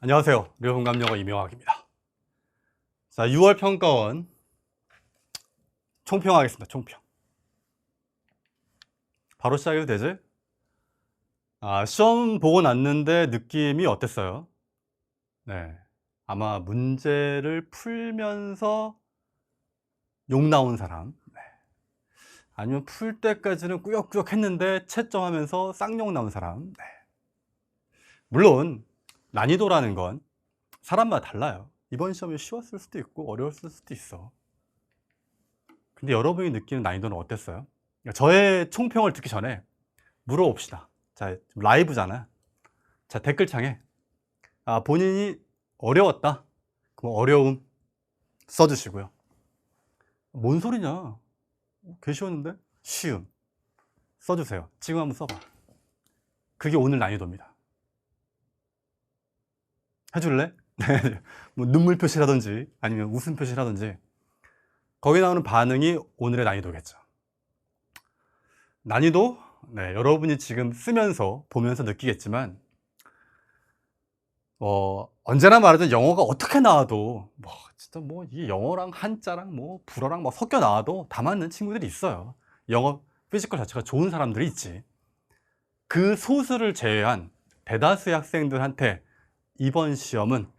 안녕하세요. 리얼공감영어 이명학입니다. 자, 6월 평가원 총평하겠습니다. 총평. 바로 시작해도 되지? 시험 보고 났는데 느낌이 어땠어요? 네. 아마 문제를 풀면서 욕 나온 사람. 네. 아니면 풀 때까지는 꾸역꾸역 했는데 채점하면서 쌍욕 나온 사람. 네. 물론 난이도라는 건 사람마다 달라요. 이번 시험이 쉬웠을 수도 있고 어려웠을 수도 있어. 근데 여러분이 느끼는 난이도는 어땠어요? 저의 총평을 듣기 전에 물어봅시다. 자, 라이브잖아요. 자, 댓글창에 본인이 어려웠다. 그럼 어려움 써주시고요. 뭔 소리냐? 개 쉬웠는데? 쉬움 써주세요. 지금 한번 써봐. 그게 오늘 난이도입니다. 해줄래? 뭐 눈물 표시라든지 아니면 웃음 표시라든지 거기 나오는 반응이 오늘의 난이도겠죠. 난이도? 네, 여러분이 지금 쓰면서 보면서 느끼겠지만 언제나 말하던 영어가 어떻게 나와도 진짜 이게 영어랑 한자랑 불어랑 섞여 나와도 다 맞는 친구들이 있어요. 영어 피지컬 자체가 좋은 사람들이 있지. 그 소수를 제외한 대다수의 학생들한테 이번 시험은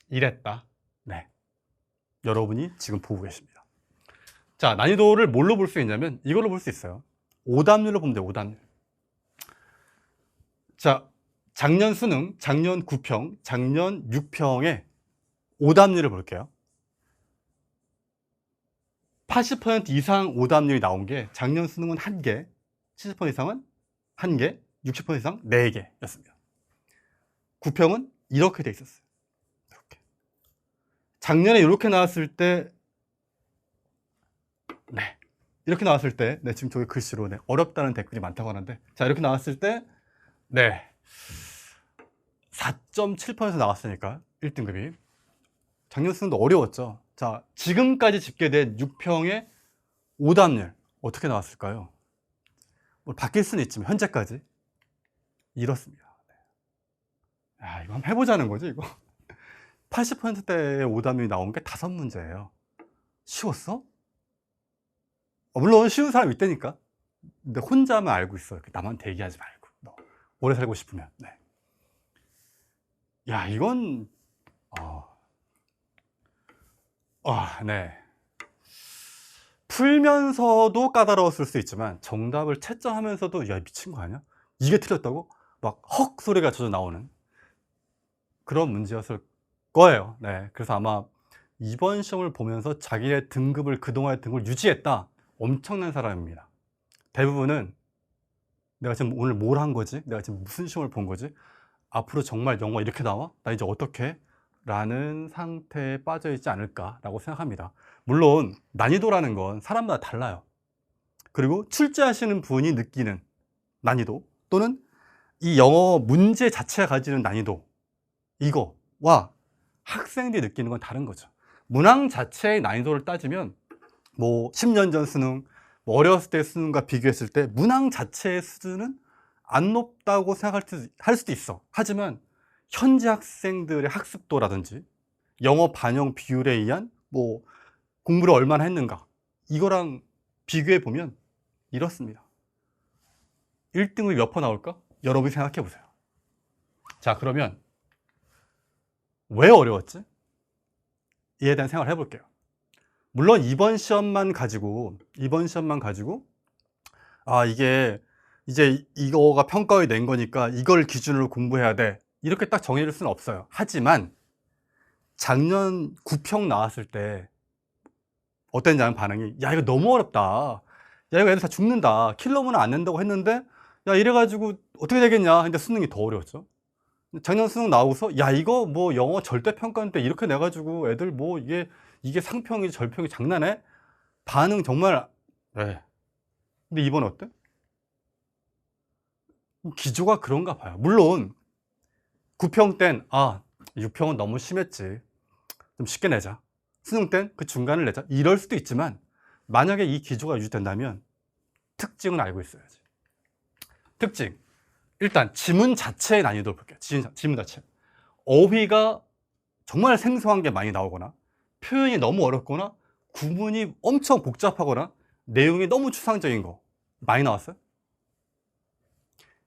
이랬다. 네, 여러분이 지금 보고 계십니다. 자, 난이도를 뭘로 볼 수 있냐면 이걸로 볼 수 있어요. 오답률로 보면 돼요. 오답률. 자, 작년 수능, 작년 9평, 작년 6평의 오답률을 볼게요. 80% 이상 오답률이 나온 게 작년 수능은 1개, 70% 이상은 1개, 60% 이상 4개였습니다. 9평은 이렇게 돼 있었어요. 이렇게. 작년에 이렇게 나왔을 때 이렇게 나왔을 때 지금 저기 글씨로 어렵다는 댓글이 많다고 하는데, 자, 이렇게 나왔을 때 4.7% 나왔으니까 1등급이. 작년 수능도 어려웠죠. 자, 지금까지 집계된 6평의 오답률 어떻게 나왔을까요? 바뀔 수는 있지만 현재까지 이렇습니다. 이거 한번 해보자는 거지 이거. 80%대의 오답률이 나온 게 5문제예요. 쉬웠어? 물론 쉬운 사람이 있다니까. 근데 혼자만 알고 있어. 남한테 얘기하지 말고. 너 오래 살고 싶으면. 야, 이건 풀면서도 까다로웠을 수 있지만 정답을 채점하면서도 야, 미친 거 아니야? 이게 틀렸다고? 막 헉 소리가 젖어 나오는 그런 문제였을 거예요. 그래서 아마 이번 시험을 보면서 자기의 등급을, 그동안의 등급을 유지했다. 엄청난 사람입니다. 대부분은 내가 지금 오늘 뭘 한 거지? 내가 지금 무슨 시험을 본 거지? 앞으로 정말 영어 이렇게 나와? 나 이제 어떻게? 라는 상태에 빠져 있지 않을까라고 생각합니다. 물론 난이도라는 건 사람마다 달라요. 그리고 출제하시는 분이 느끼는 난이도 또는 이 영어 문제 자체가 가지는 난이도, 이거와 학생들이 느끼는 건 다른 거죠. 문항 자체의 난이도를 따지면 10년 전 수능, 어렸을 때 수능과 비교했을 때 문항 자체의 수준은 안 높다고 할 수도 있어. 하지만 현재 학생들의 학습도라든지 영어 반영 비율에 의한 공부를 얼마나 했는가, 이거랑 비교해 보면 이렇습니다. 1등급이 몇 퍼 나올까? 여러분이 생각해 보세요. 자, 그러면 왜 어려웠지? 이에 대한 생각을 해볼게요. 물론 이번 시험만 가지고 이게 이제 이거가 평가에 낸 거니까 이걸 기준으로 공부해야 돼, 이렇게 딱 정해질 수는 없어요. 하지만 작년 9평 나왔을 때 어땠냐는 반응이, 야, 이거 너무 어렵다, 야, 이거 애들 다 죽는다, 킬러문은 안 낸다고 했는데 야, 이래가지고 어떻게 되겠냐 근데 수능이 더 어려웠죠. 작년 수능 나오고서 야, 이거 영어 절대평가인데 이렇게 내가지고 애들 이게 상평이 절평이 장난해? 반응 정말. 근데 이번 어때? 기조가 그런가 봐요. 물론 9평 땐 6평은 너무 심했지, 좀 쉽게 내자, 수능 땐 그 중간을 내자, 이럴 수도 있지만 만약에 이 기조가 유지된다면 특징은 알고 있어야지. 특징, 일단 지문 자체의 난이도를 볼게요. 지문 자체. 어휘가 정말 생소한 게 많이 나오거나 표현이 너무 어렵거나 구문이 엄청 복잡하거나 내용이 너무 추상적인 거 많이 나왔어요.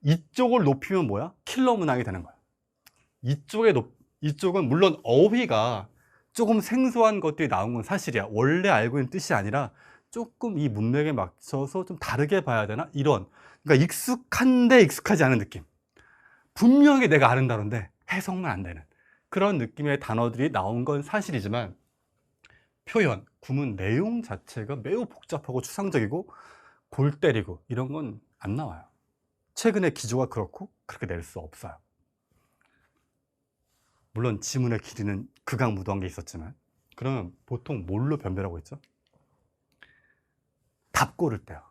이쪽을 높이면 뭐야? 킬러 문항이 되는 거야. 이쪽은 물론 어휘가 조금 생소한 것들이 나온 건 사실이야. 원래 알고 있는 뜻이 아니라 조금 이 문맥에 맞춰서 좀 다르게 봐야 되나? 이런, 그러니까 익숙한데 익숙하지 않은 느낌. 분명히 내가 아는 단어인데 해석만 안 되는 그런 느낌의 단어들이 나온 건 사실이지만 표현, 구문 내용 자체가 매우 복잡하고 추상적이고 골 때리고 이런 건 안 나와요. 최근에 기조가 그렇고 그렇게 낼 수 없어요. 물론 지문의 길이는 극악무도한 게 있었지만. 그러면 보통 뭘로 변별하고 있죠? 답 고를 때요.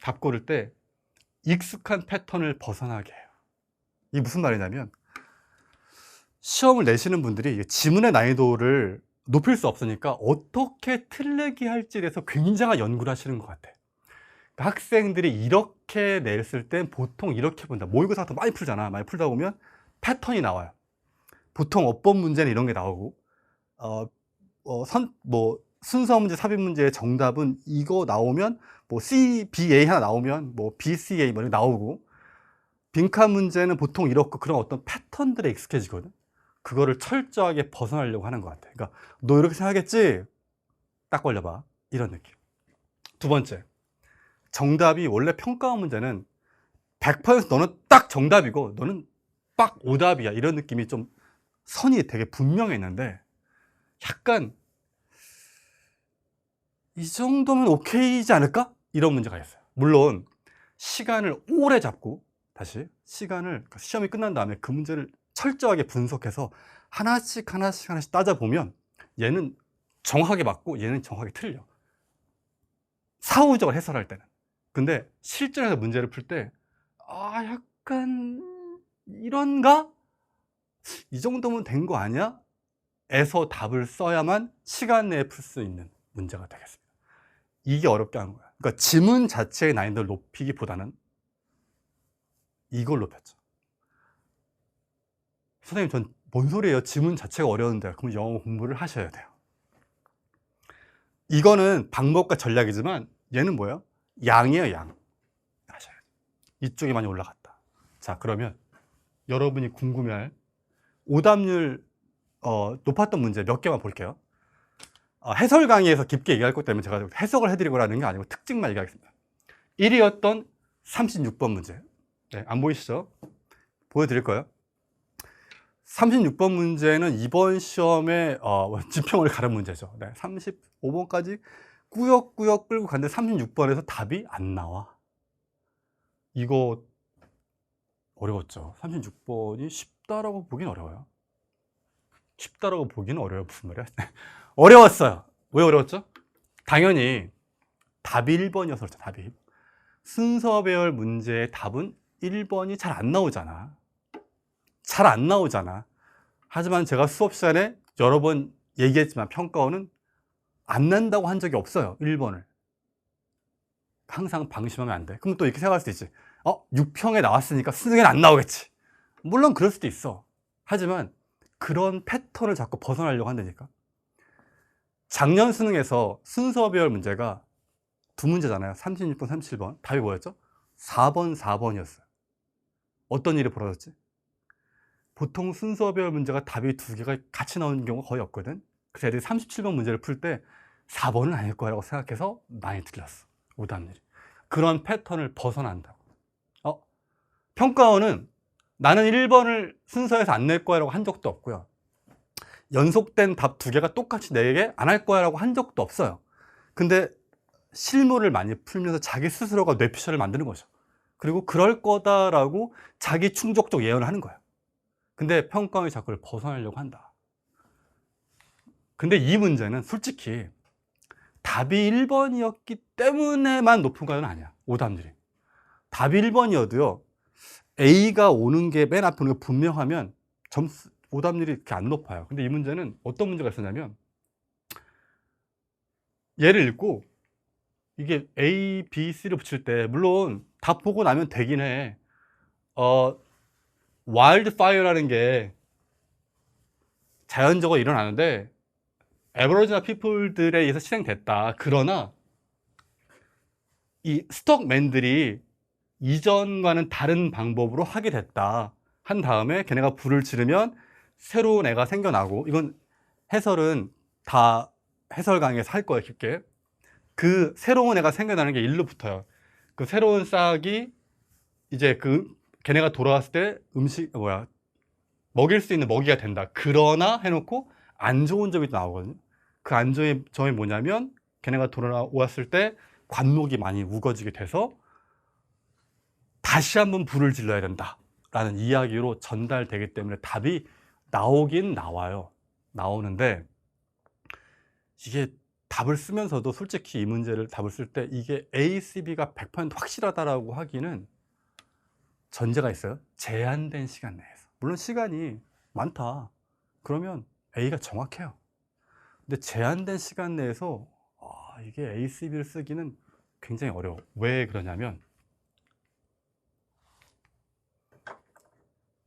답 고를 때 익숙한 패턴을 벗어나게 해요. 이게 무슨 말이냐면 시험을 내시는 분들이 지문의 난이도를 높일 수 없으니까 어떻게 틀리게 할지에 대해서 굉장한 연구를 하시는 것 같아. 그러니까 학생들이 이렇게 냈을 땐 보통 이렇게 본다. 모의고사 같은 거 많이 풀잖아. 많이 풀다 보면 패턴이 나와요. 보통 어법 문제는 이런 게 나오고 순서 문제, 삽입 문제의 정답은 이거 나오면 뭐 C, B, A 하나 나오면 뭐 B, C, A 뭐 이렇게 나오고 빈칸 문제는 보통 이렇고 그런 어떤 패턴들에 익숙해지거든. 그거를 철저하게 벗어나려고 하는 것 같아. 그러니까 너 이렇게 생각했지? 딱 걸려봐. 이런 느낌. 두 번째, 정답이 원래 평가원 문제는 100% 너는 딱 정답이고 너는 딱 오답이야. 이런 느낌이 좀 선이 되게 분명했는데 약간 이 정도면 오케이지 않을까? 이런 문제가 있어요. 물론 시간을 오래 잡고 다시 시간을 시험이 끝난 다음에 그 문제를 철저하게 분석해서 하나씩 따져보면 얘는 정확하게 맞고 얘는 정확하게 틀려. 사후적으로 해설할 때는. 근데 실전에서 문제를 풀 때 약간 이런가? 이 정도면 된 거 아니야? 에서 답을 써야만 시간 내에 풀 수 있는 문제가 되겠습니다. 이게 어렵게 하는 거야. 그러니까 지문 자체의 난이도를 높이기보다는 이걸 높였죠. 선생님, 전 뭔 소리예요? 지문 자체가 어려운데. 그럼 영어 공부를 하셔야 돼요. 이거는 방법과 전략이지만 얘는 뭐예요? 양이에요, 양. 하셔야 돼요. 이쪽이 많이 올라갔다. 자, 그러면 여러분이 궁금해할 오답률 높았던 문제 몇 개만 볼게요. 해설 강의에서 깊게 얘기할 것 때문에 제가 해석을 해드리고라는 게 아니고 특징만 얘기하겠습니다. 1위였던 36번 문제. 네, 안 보이시죠? 보여드릴 거예요. 36번 문제는 이번 시험에 지평을 가른 문제죠. 네, 35번까지 꾸역꾸역 끌고 갔는데 36번에서 답이 안 나와. 이거 어려웠죠. 36번이 쉽다라고 보긴 어려워요. 쉽다라고 보기는 어려워요. 무슨 말이야? 어려웠어요. 왜 어려웠죠? 당연히 답이 1번이어서 그렇죠. 답이 1번. 순서 배열 문제의 답은 1번이 잘 안 나오잖아. 잘 안 나오잖아. 하지만 제가 수업 시간에 여러 번 얘기했지만 평가원은 안 난다고 한 적이 없어요. 1번을. 항상 방심하면 안 돼. 그럼 또 이렇게 생각할 수도 있지. 6평에 나왔으니까 수능에는 안 나오겠지. 물론 그럴 수도 있어. 하지만 그런 패턴을 자꾸 벗어나려고 한다니까. 작년 수능에서 순서별 문제가 두 문제잖아요. 36번, 37번. 답이 뭐였죠? 4번, 4번이었어요. 어떤 일이 벌어졌지? 보통 순서별 문제가 답이 두 개가 같이 나오는 경우가 거의 없거든. 그래서 애들이 37번 문제를 풀 때 4번은 아닐 거라고 생각해서 많이 틀렸어. 오답률이. 그런 패턴을 벗어난다고. 평가원은 나는 1번을 순서에서 안 낼 거야 라고 한 적도 없고요. 연속된 답 두 개가 똑같이 내게 안 할 거야 라고 한 적도 없어요. 근데 실물을 많이 풀면서 자기 스스로가 뇌피셜을 만드는 거죠. 그리고 그럴 거다라고 자기 충족적 예언을 하는 거예요. 근데 평가원이 자꾸 그걸 벗어나려고 한다. 근데 이 문제는 솔직히 답이 1번이었기 때문에만 높은 건 아니야. 오답률이. 답이 1번이어도요. A가 오는 게 맨 앞에 오는 게 분명하면 오답률이 이렇게 안 높아요. 근데 이 문제는 어떤 문제가 있었냐면 얘를 읽고 이게 A, B, C를 붙일 때 물론 답 보고 나면 되긴 해. 와일드파이어라는 게 자연적으로 일어나는데 에버리지널 피플들에 의해서 실행됐다. 그러나 이 스톡맨들이 이전과는 다른 방법으로 하게 됐다. 한 다음에 걔네가 불을 지르면 새로운 애가 생겨나고, 이건 해설은 다 해설 강의에서 할 거예요, 깊게. 그 새로운 애가 생겨나는 게 일로 붙어요. 그 새로운 싹이 이제 걔네가 돌아왔을 때 먹일 수 있는 먹이가 된다. 그러나 해놓고 안 좋은 점이 또 나오거든요. 그 안 좋은 점이 뭐냐면 걔네가 돌아왔을 때 관목이 많이 우거지게 돼서 다시 한번 불을 질러야 된다 라는 이야기로 전달되기 때문에 답이 나오긴 나와요. 나오는데 이게 답을 쓰면서도 솔직히 이 문제를 답을 쓸 때 이게 A, C, B가 100% 확실하다라고 하기는 전제가 있어요. 제한된 시간 내에서. 물론 시간이 많다. 그러면 A가 정확해요. 근데 제한된 시간 내에서 이게 A, C, B를 쓰기는 굉장히 어려워. 왜 그러냐면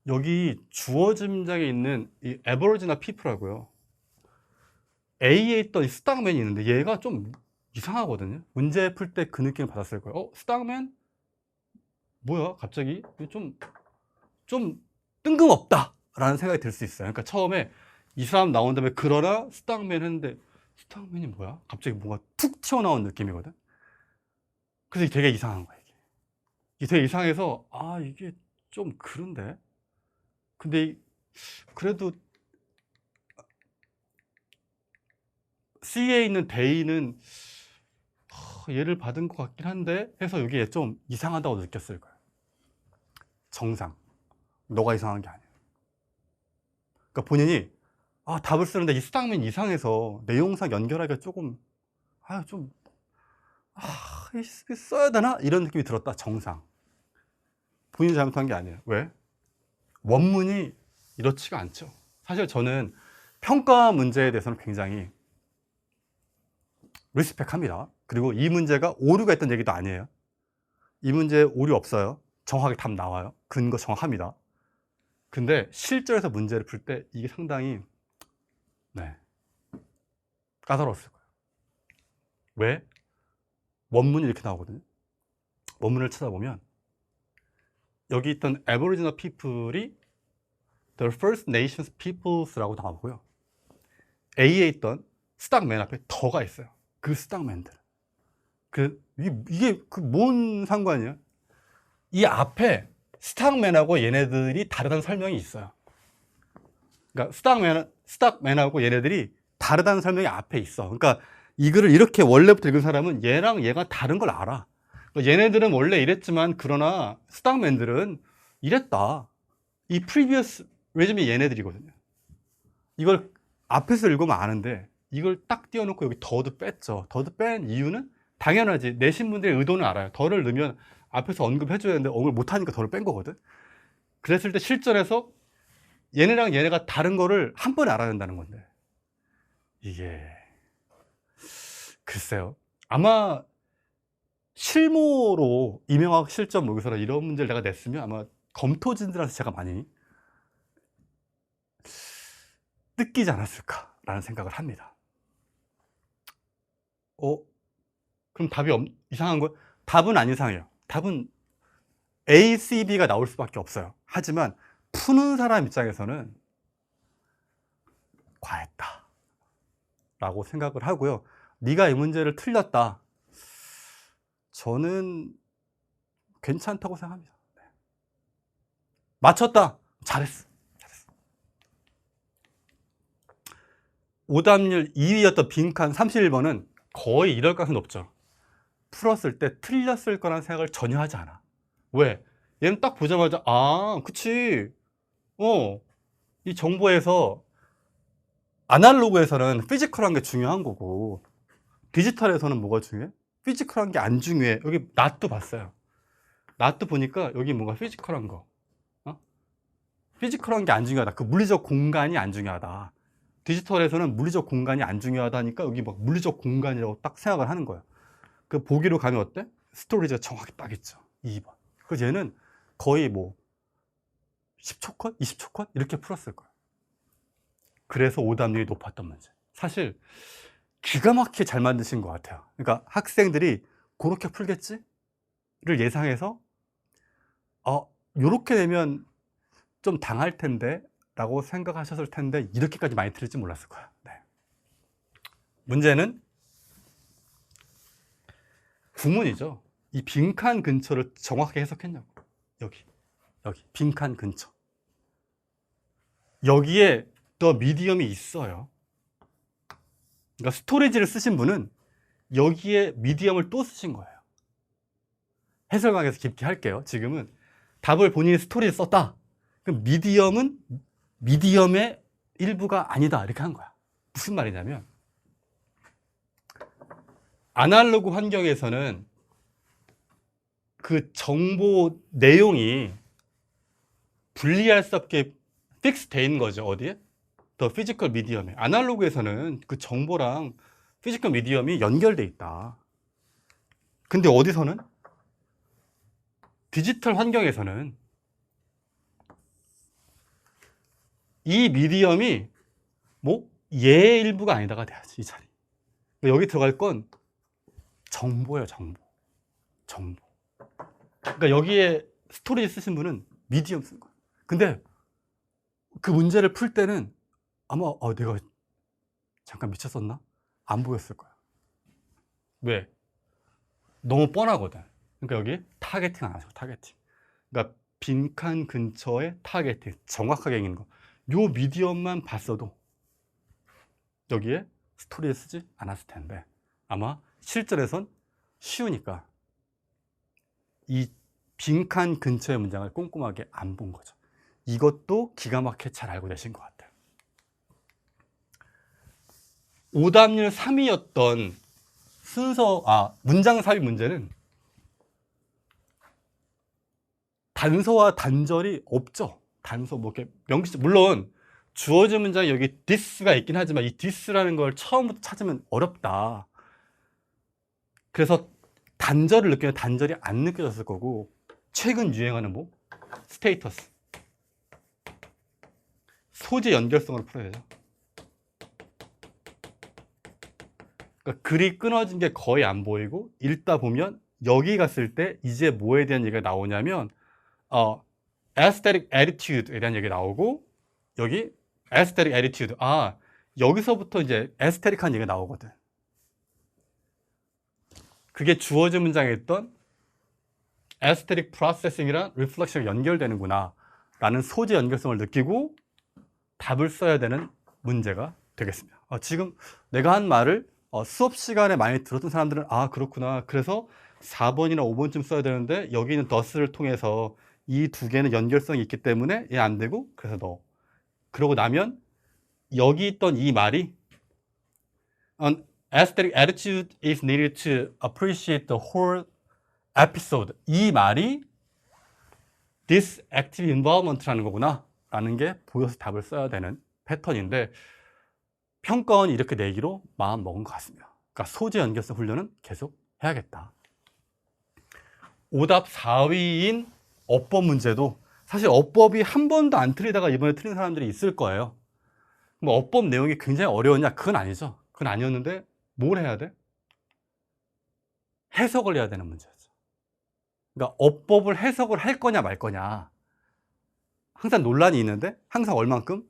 여기 주어진 문장에 있는 이 에버리지나 피플하고요, A에 있던 이 스탁맨이 있는데 얘가 좀 이상하거든요. 문제 풀 때 그 느낌을 받았을 거예요. 스탁맨? 뭐야? 갑자기 좀 뜬금없다 라는 생각이 들 수 있어요. 그러니까 처음에 이 사람 나온 다음에 그러나 스탁맨 했는데 스탁맨이 뭐야? 갑자기 뭔가 툭 튀어나온 느낌이거든. 그래서 되게 이상한 거야. 이게 되게 이상해서 이게 좀 그런데, 근데 그래도 C에 있는 데이는 얘를 받은 것 같긴 한데 해서 여기에 좀 이상하다고 느꼈을 거예요. 정상. 너가 이상한 게 아니에요. 그러니까 본인이 답을 쓰는데 이 스탁맨 이상해서 내용상 연결하기가 조금 써야 되나? 이런 느낌이 들었다. 정상. 본인이 잘못한 게 아니에요. 왜? 원문이 이렇지가 않죠. 사실 저는 평가 문제에 대해서는 굉장히 리스펙합니다. 그리고 이 문제가 오류가 있던 얘기도 아니에요. 이 문제에 오류 없어요. 정확하게 답 나와요. 근거 정확합니다. 근데 실전에서 문제를 풀 때 이게 상당히 까다로웠을 거예요. 왜? 원문이 이렇게 나오거든요. 원문을 찾아보면 여기 있던 Aboriginal people이 The First Nations peoples라고 나오고요. A에 있던 스탁맨 앞에 더가 있어요. 그 스탁맨들. 이게 뭔 상관이야? 이 앞에 스탁맨하고 얘네들이 다르다는 설명이 있어요. 그러니까 스탁맨하고 얘네들이 다르다는 설명이 앞에 있어. 그러니까 이 글을 이렇게 원래부터 읽은 사람은 얘랑 얘가 다른 걸 알아. 그러니까 얘네들은 원래 이랬지만 그러나 스탁맨들은 이랬다. 이 previous regime이 얘네들이거든요. 이걸 앞에서 읽으면 아는데 이걸 딱 띄워놓고 여기 더도 뺐죠. 더도 뺀 이유는 당연하지. 내신 분들의 의도는 알아요. 더를 넣으면 앞에서 언급해줘야 되는데 언급을 못하니까 더를 뺀 거거든. 그랬을 때 실전에서 얘네랑 얘네가 다른 거를 한 번에 알아야 된다는 건데, 이게 글쎄요. 아마 실무로 이명학 실전 모의고사라 이런 문제를 내가 냈으면 아마 검토진들한테 제가 많이 뜯기지 않았을까라는 생각을 합니다. 그럼 답이 이상한 거? 답은 안 이상해요. 답은 A, C, B가 나올 수밖에 없어요. 하지만 푸는 사람 입장에서는 과했다 라고 생각을 하고요. 네가 이 문제를 틀렸다, 저는 괜찮다고 생각합니다. 맞췄다, 잘했어. 오답률 2위였던 빈칸 31번은 거의 이럴 가능성이 높죠. 풀었을 때 틀렸을 거라는 생각을 전혀 하지 않아. 왜? 얘는 딱 보자마자 그치, 이 정보에서 아날로그에서는 피지컬한 게 중요한 거고 디지털에서는 뭐가 중요해? 피지컬한 게 안 중요해. 여기 낫도 봤어요. 낫도 보니까 여기 뭔가 피지컬한 거, 피지컬한 게 안 중요하다. 그 물리적 공간이 안 중요하다. 디지털에서는 물리적 공간이 안 중요하다니까 여기 막 물리적 공간이라고 딱 생각을 하는 거야. 그 보기로 가면 어때? 스토리지가 정확히 딱 있죠. 2번. 그래서 얘는 거의 10초 컷? 20초 컷? 이렇게 풀었을 거야. 그래서 오답률이 높았던 문제. 사실 기가 막히게 잘 만드신 것 같아요. 그러니까 학생들이 그렇게 풀겠지를 예상해서 요렇게 되면 좀 당할 텐데 라고 생각하셨을 텐데 이렇게까지 많이 틀릴지 몰랐을 거예요. 네. 문제는 구문이죠. 이 빈칸 근처를 정확하게 해석했냐고. 여기 빈칸 근처. 여기에 더 미디엄이 있어요. 그러니까 스토리지를 쓰신 분은 여기에 미디엄을 또 쓰신 거예요. 해설 강의에서 깊게 할게요. 지금은 답을 본인이 스토리에 썼다. 그럼 미디엄은 미디엄의 일부가 아니다. 이렇게 한 거야. 무슨 말이냐면 아날로그 환경에서는 그 정보 내용이 분리할 수 없게 픽스 돼 있는 거죠. 어디에? 더 피지컬 미디엄에. 아날로그에서는 그 정보랑 피지컬 미디엄이 연결돼 있다. 근데 어디서는? 디지털 환경에서는 이 미디엄이 뭐 얘의 일부가 아니다가 돼야지. 이 자리. 여기 들어갈 건 정보예요. 정보. 그러니까 여기에 스토리 쓰신 분은 미디엄 쓴 거예요. 근데 그 문제를 풀 때는 아마 내가 잠깐 미쳤었나? 안 보였을 거야. 왜? 너무 뻔하거든. 그러니까 여기 타겟팅 안 하시고 타겟팅. 그러니까 빈칸 근처에 타겟팅 정확하게 있는 거. 요 미디엄만 봤어도 여기에 스토리에 쓰지 않았을 텐데 아마 실전에선 쉬우니까 이 빈칸 근처의 문장을 꼼꼼하게 안 본 거죠. 이것도 기가 막히게 잘 알고 계신 것 같아요. 오답률 3위였던 문장 삽입 문제는 단서와 단절이 없죠. 단서 뭐 이렇게 명시, 물론 주어진 문장에 여기 this가 있긴 하지만 이 this라는 걸 처음부터 찾으면 어렵다. 그래서 단절을 느끼면 단절이 안 느껴졌을 거고, 최근 유행하는 뭐 스테이터스, 소재 연결성을 풀어야죠. 그러니까 글이 끊어진 게 거의 안 보이고 읽다 보면 여기 갔을 때 이제 뭐에 대한 얘기가 나오냐면 aesthetic attitude에 대한 얘기 나오고, 여기 aesthetic attitude, 여기서부터 이제 aesthetic한 얘기가 나오거든. 그게 주어진 문장에 있던 aesthetic processing이랑 reflection이 연결되는구나 라는 소재 연결성을 느끼고 답을 써야 되는 문제가 되겠습니다. 지금 내가 한 말을 수업 시간에 많이 들었던 사람들은 그렇구나, 그래서 4번이나 5번쯤 써야 되는데 여기는 thus를 통해서 이 두 개는 연결성이 있기 때문에 얘 안 되고, 그래서 너. 그러고 나면 여기 있던 이 말이 An aesthetic attitude is needed to appreciate the whole episode. 이 말이 this active involvement라는 거구나 라는 게 보여서 답을 써야 되는 패턴인데, 평가원이 이렇게 내기로 마음 먹은 것 같습니다. 그러니까 소재 연결성 훈련은 계속 해야겠다. 오답 4위인 어법 문제도 사실 어법이 한 번도 안 틀리다가 이번에 틀린 사람들이 있을 거예요. 뭐 어법 내용이 굉장히 어려웠냐? 그건 아니죠. 그건 아니었는데 뭘 해야 돼? 해석을 해야 되는 문제였죠. 그러니까 어법을 해석을 할 거냐 말 거냐 항상 논란이 있는데, 항상 얼만큼?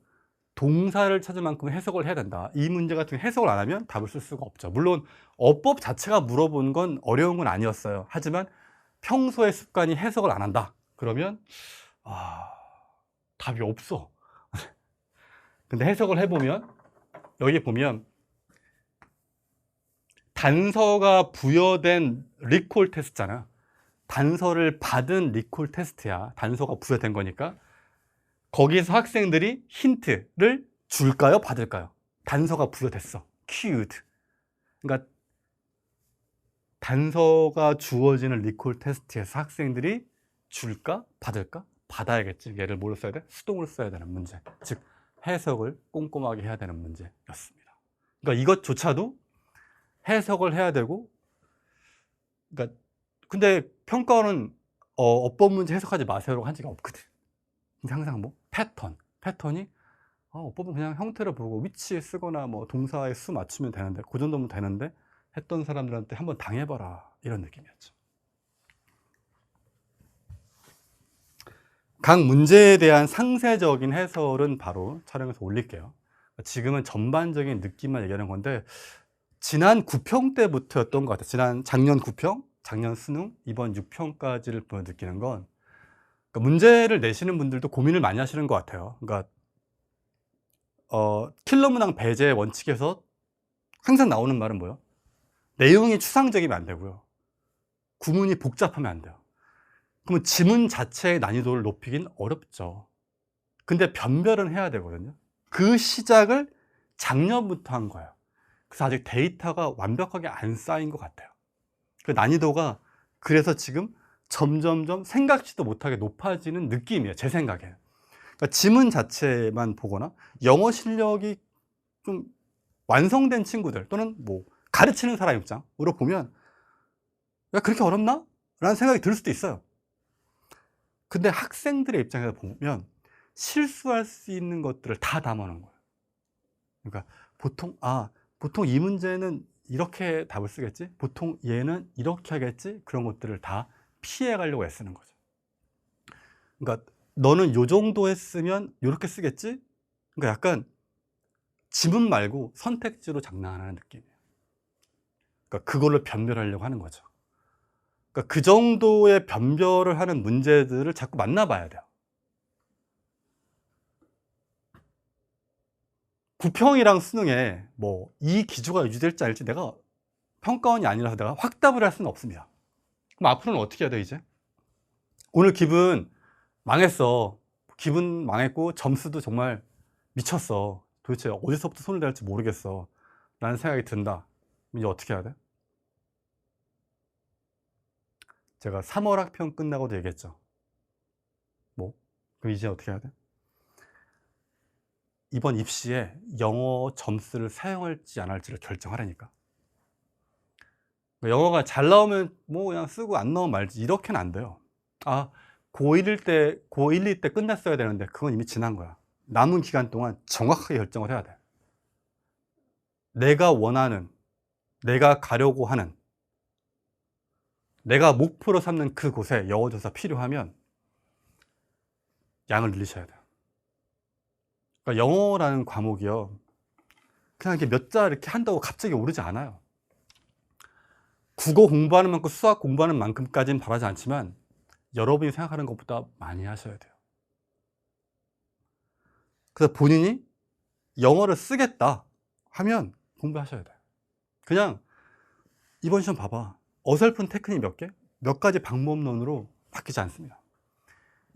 동사를 찾을 만큼 해석을 해야 된다. 이 문제 같은 경우 해석을 안 하면 답을 쓸 수가 없죠. 물론 어법 자체가 물어본 건 어려운 건 아니었어요. 하지만 평소의 습관이 해석을 안 한다. 그러면 답이 없어. 근데 해석을 해보면 여기 보면 단서가 부여된 리콜 테스트잖아. 단서를 받은 리콜 테스트야. 단서가 부여된 거니까 거기서 학생들이 힌트를 줄까요? 받을까요? 단서가 부여됐어. cued. 그러니까 단서가 주어지는 리콜 테스트에서 학생들이 줄까? 받을까? 받아야겠지. 얘를 뭘로 써야 돼? 수동으로 써야 되는 문제. 즉 해석을 꼼꼼하게 해야 되는 문제였습니다. 그러니까 이것조차도 해석을 해야 되고, 그러니까 근데 평가원은 어법 문제 해석하지 마세요라고 한 적이 없거든. 근데 항상 뭐 패턴이 어법은 그냥 형태를 보고 위치 쓰거나 뭐 동사의 수 맞추면 되는데 그 정도면 되는데 했던 사람들한테 한번 당해봐라 이런 느낌이었죠. 각 문제에 대한 상세적인 해설은 바로 촬영해서 올릴게요. 지금은 전반적인 느낌만 얘기하는 건데 지난 9평 때부터였던 것 같아요. 작년 9평, 작년 수능, 이번 6평까지를 보여 느끼는 건 그러니까 문제를 내시는 분들도 고민을 많이 하시는 것 같아요. 그러니까 킬러 문항 배제 원칙에서 항상 나오는 말은 뭐예요? 내용이 추상적이면 안 되고요. 구문이 복잡하면 안 돼요. 그러면 지문 자체의 난이도를 높이긴 어렵죠. 근데 변별은 해야 되거든요. 그 시작을 작년부터 한 거예요. 그래서 아직 데이터가 완벽하게 안 쌓인 것 같아요. 그 난이도가 그래서 지금 점점점 생각지도 못하게 높아지는 느낌이에요. 제 생각에. 그러니까 지문 자체만 보거나 영어 실력이 좀 완성된 친구들 또는 뭐 가르치는 사람 입장으로 보면 야 그렇게 어렵나? 라는 생각이 들 수도 있어요. 근데 학생들의 입장에서 보면 실수할 수 있는 것들을 다 담아놓은 거예요. 그러니까 보통 이 문제는 이렇게 답을 쓰겠지? 보통 얘는 이렇게 하겠지? 그런 것들을 다 피해 가려고 애쓰는 거죠. 그러니까 너는 요 정도 했으면 이렇게 쓰겠지? 그러니까 약간 지문 말고 선택지로 장난하는 느낌이에요. 그러니까 그거를 변별하려고 하는 거죠. 그러니까 그 정도의 변별을 하는 문제들을 자꾸 만나봐야 돼요. 9평이랑 수능에 뭐 이 기조가 유지될지 알지 내가 평가원이 아니라서 내가 확답을 할 수는 없습니다. 그럼 앞으로는 어떻게 해야 돼 이제? 오늘 기분 망했어. 기분 망했고 점수도 정말 미쳤어. 도대체 어디서부터 손을 대야 할지 모르겠어. 라는 생각이 든다. 이제 어떻게 해야 돼? 제가 3월 학평 끝나고도 얘기했죠. 뭐? 그럼 이제 어떻게 해야 돼? 이번 입시에 영어 점수를 사용할지 안 할지를 결정하라니까. 영어가 잘 나오면 뭐 그냥 쓰고 안 나오면 말지. 이렇게는 안 돼요. 고1일 때, 고1, 2 때 끝났어야 되는데 그건 이미 지난 거야. 남은 기간 동안 정확하게 결정을 해야 돼. 내가 원하는, 내가 가려고 하는, 내가 목표로 삼는 그곳에 영어 조사 필요하면 양을 늘리셔야 돼요. 그러니까 영어라는 과목이요. 그냥 이렇게 몇 자 이렇게 한다고 갑자기 오르지 않아요. 국어 공부하는 만큼 수학 공부하는 만큼까지는 바라지 않지만 여러분이 생각하는 것보다 많이 하셔야 돼요. 그래서 본인이 영어를 쓰겠다 하면 공부하셔야 돼요. 그냥 이번 시험 봐봐. 어설픈 테크닉 몇 개? 몇 가지 방법론으로 바뀌지 않습니다.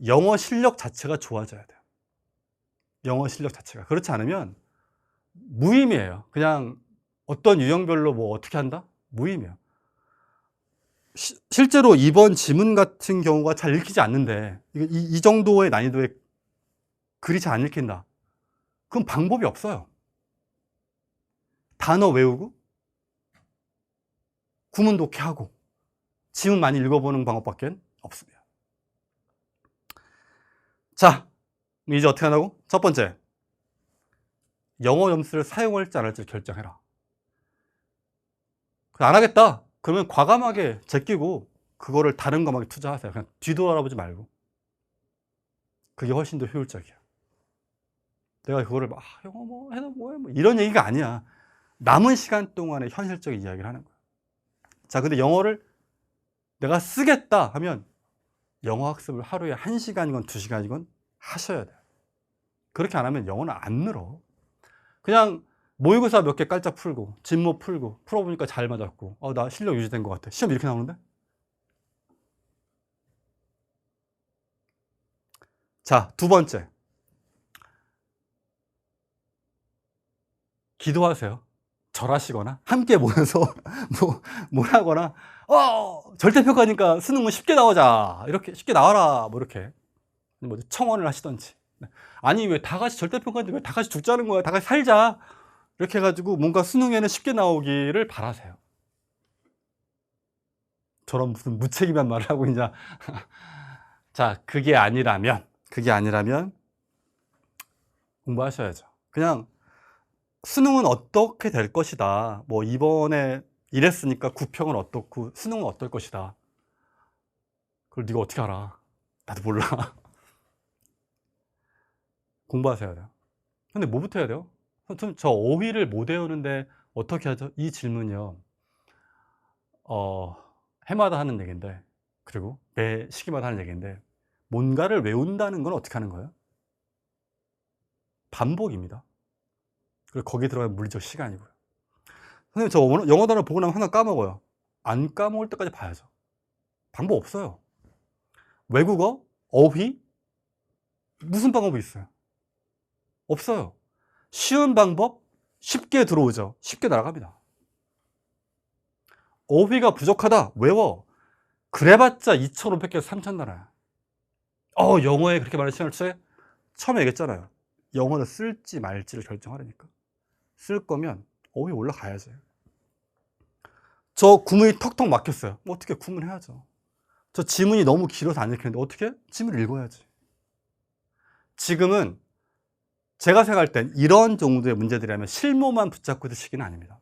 영어 실력 자체가 좋아져야 돼요. 영어 실력 자체가. 그렇지 않으면 무의미해요. 그냥 어떤 유형별로 뭐 어떻게 한다? 무의미해요. 실제로 이번 지문 같은 경우가 잘 읽히지 않는데 이 정도의 난이도의 글이 잘 안 읽힌다. 그럼 방법이 없어요. 단어 외우고 구문 독해하고 지문 많이 읽어보는 방법밖에 없습니다. 자, 이제 어떻게 하라고? 첫 번째, 영어 점수를 사용할지 안 할지 결정해라. 안 하겠다. 그러면 과감하게 제끼고 그거를 다른 과목에 투자하세요. 그냥 뒤돌아보지 말고. 그게 훨씬 더 효율적이야. 내가 그거를 막 영어 뭐 해도 뭐해 뭐 이런 얘기가 아니야. 남은 시간 동안에 현실적인 이야기를 하는 거야. 자, 근데 영어를 내가 쓰겠다 하면 영어 학습을 하루에 1시간이건 2시간이건 하셔야 돼요. 그렇게 안 하면 영어는 안 늘어. 그냥 모의고사 몇 개 깔짝 풀고 진모 풀고 풀어보니까 잘 맞았고 나 실력 유지된 것 같아. 시험 이렇게 나오는데? 자, 두 번째, 기도하세요. 절하시거나 함께 모여서 뭘 하거나 절대평가니까 수능은 쉽게 나오자, 이렇게 쉽게 나와라, 뭐 이렇게 뭐 청원을 하시던지. 아니 왜 다 같이 절대평가인데 왜 다 같이 죽자는 거야, 다 같이 살자, 이렇게 해가지고 뭔가 수능에는 쉽게 나오기를 바라세요. 저런 무슨 무책임한 말을 하고 이제 자, 그게 아니라면 공부하셔야죠. 그냥 수능은 어떻게 될 것이다. 뭐 이번에 이랬으니까 구평은 어떻고 수능은 어떨 것이다. 그걸 네가 어떻게 알아? 나도 몰라. 공부하셔야 돼요. 근데 뭐부터 해야 돼요? 선생님, 저 어휘를 못 외우는데 어떻게 하죠? 이 질문이요. 해마다 하는 얘기인데, 그리고 매 시기마다 하는 얘기인데, 뭔가를 외운다는 건 어떻게 하는 거예요? 반복입니다. 그리고 거기에 들어가는 물리적 시간이고요. 선생님, 저 영어 단어 보고 나면 하나 까먹어요. 안 까먹을 때까지 봐야죠. 방법 없어요. 외국어, 어휘, 무슨 방법이 있어요? 없어요. 쉬운 방법, 쉽게 들어오죠. 쉽게 날아갑니다. 어휘가 부족하다, 외워. 그래봤자 2,500개, 3,000단어야. 영어에 그렇게 많은 시간을 투자해? 처음에 얘기했잖아요. 영어를 쓸지 말지를 결정하려니까. 쓸 거면 어휘 올라가야지. 저 구문이 턱턱 막혔어요. 뭐 어떻게 구문해야죠. 저 지문이 너무 길어서 안 읽히는데 어떻게? 지문을 읽어야지. 지금은 제가 생각할 땐 이런 정도의 문제들이라면 실무만 붙잡고 있을 시기는 아닙니다.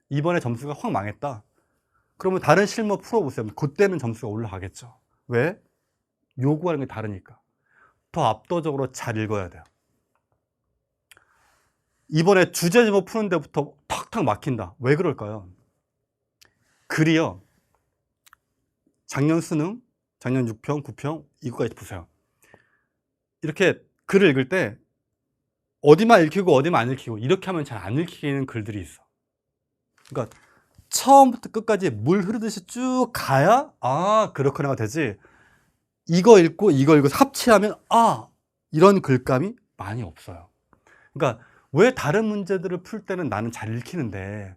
이번에 점수가 확 망했다. 그러면 다른 실무 풀어보세요. 그때는 점수가 올라가겠죠. 왜? 요구하는 게 다르니까. 더 압도적으로 잘 읽어야 돼요. 이번에 주제 제목 푸는 데부터 탁탁 막힌다. 왜 그럴까요? 글이요. 작년 수능, 작년 6평, 9평 이거까지 보세요. 이렇게 글을 읽을 때 어디만 읽히고 어디만 안 읽히고 이렇게 하면 잘 안 읽히는 글들이 있어. 그러니까 처음부터 끝까지 물 흐르듯이 쭉 가야 그렇구나가 되지. 이거 읽고 합치하면 이런 글감이 많이 없어요. 그러니까 왜 다른 문제들을 풀 때는 나는 잘 읽히는데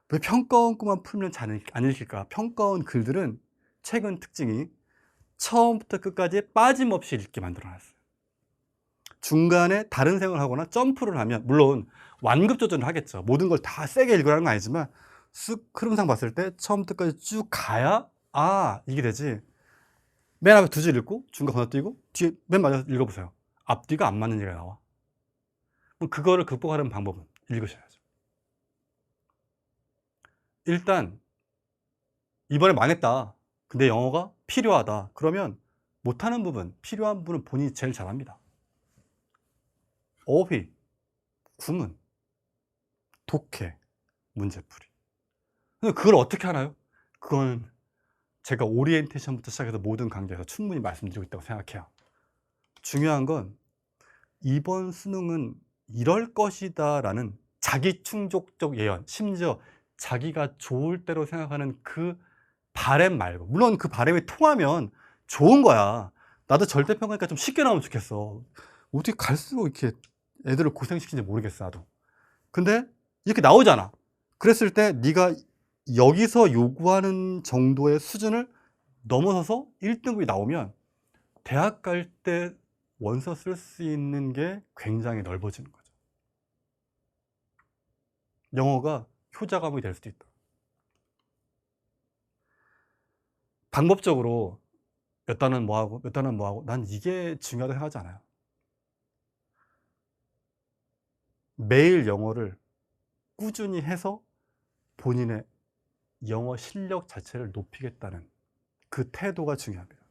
왜 평가원 거만 풀면 잘 안 읽힐까? 평가원 글들은 최근 특징이 처음부터 끝까지 빠짐없이 읽게 만들어놨어요. 중간에 다른 생각을 하거나 점프를 하면, 물론 완급 조절을 하겠죠. 모든 걸 다 세게 읽으라는 건 아니지만 쓱 흐름상 봤을 때 처음부터 끝까지 쭉 가야 이게 되지. 맨 앞에 두 줄 읽고 중간 건너뛰고 뒤에 맨 마지막에 읽어보세요. 앞뒤가 안 맞는 얘기가 나와. 그럼 그거를 극복하는 방법은 읽으셔야죠. 일단 이번에 망했다. 근데 영어가 필요하다. 그러면 못하는 부분, 필요한 부분은 본인이 제일 잘합니다. 어휘, 구문, 독해, 문제풀이. 근데 그걸 어떻게 하나요? 그건 제가 오리엔테이션부터 시작해서 모든 강좌에서 충분히 말씀드리고 있다고 생각해요. 중요한 건 이번 수능은 이럴 것이다 라는 자기 충족적 예언, 심지어 자기가 좋을 대로 생각하는 그 바램 말고, 물론 그 바램이 통하면 좋은 거야. 나도 절대평가니까 좀 쉽게 나오면 좋겠어. 어떻게 갈수록 이렇게 애들을 고생시키는지 모르겠어, 나도. 근데 이렇게 나오잖아. 그랬을 때 네가 여기서 요구하는 정도의 수준을 넘어서서 1등급이 나오면 대학 갈 때 원서 쓸 수 있는 게 굉장히 넓어지는 거죠. 영어가 효자 과목이 될 수도 있다. 방법적으로 몇 단은 뭐하고 몇 단은 뭐하고 난 이게 중요하다고 생각하지 않아요. 매일 영어를 꾸준히 해서 본인의 영어 실력 자체를 높이겠다는 그 태도가 중요합니다.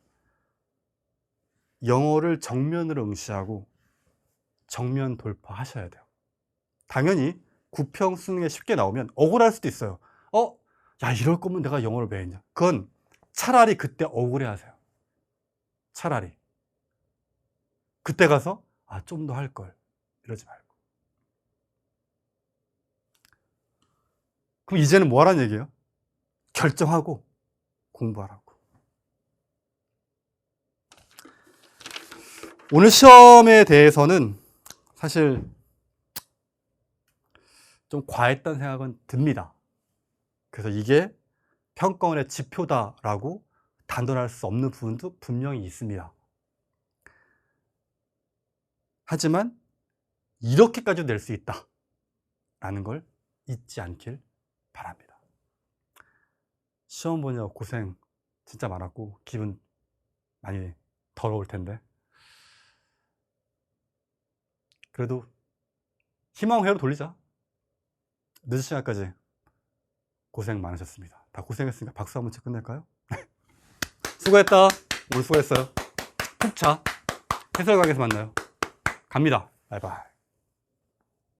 영어를 정면으로 응시하고 정면 돌파하셔야 돼요. 당연히 구평 수능에 쉽게 나오면 억울할 수도 있어요. 야, 이럴 거면 내가 영어를 왜 했냐. 그건 차라리 그때 억울해 하세요. 차라리 그때 가서 좀 더 할 걸 이러지 말고. 그럼 이제는 뭐 하라는 얘기예요? 결정하고 공부하라고. 오늘 시험에 대해서는 사실 좀 과했다는 생각은 듭니다. 그래서 이게 평가원의 지표다라고 단언할 수 없는 부분도 분명히 있습니다. 하지만 이렇게까지 낼 수 있다 라는 걸 잊지 않길 바랍니다. 시험 보느라 고생 진짜 많았고 기분 많이 더러울 텐데, 그래도 희망회로 돌리자. 늦은 시간까지 고생 많으셨습니다. 다 고생했으니까 박수 한번 치고 끝낼까요? 수고했다. 오늘 수고했어요. 푹 자. 해설강에서 만나요. 갑니다. 바이바이.